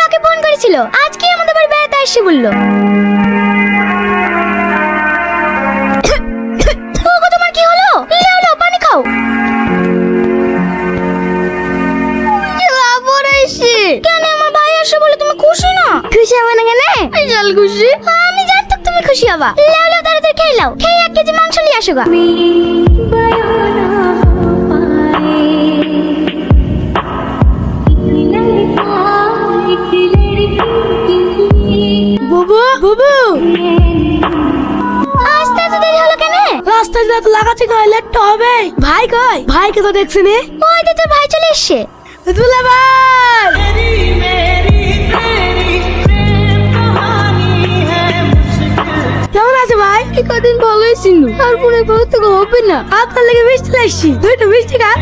রাকে phone করেছিল, আজকে আমাদের বাড়ি বেড়াতে আসছে বললো। ওগো তোমার কি হলো? লাও লাও পানি খাও। কেন আমার ভাই আসে বলে তুমি খুশি না? খুশি হবে না কেন? বিশাল খুশি। আমি জানতাম তুমি খুশি হবা। লাও লাও তাড়াতাড়ি খেয়ে নাও, খেয়ে 1 কেজি মাংস নিয়ে আসো গা। বুবু বুবু, আসতে এত দেরি হলো কেন? রাস্তায় যত লাগাচ্ছি কই লেট হবে। ভাই কই? ভাইকে তো দেখছি নে। ওই তো তোর ভাই চলে এসছে। দুলা ভাই, কেমন আছে ভাই? কদিন ভালোই ছিল, আর মনে ভালো তো হবে না। আপনার লেগে মিষ্টি লাগছি, দুইটা মিষ্টি খা।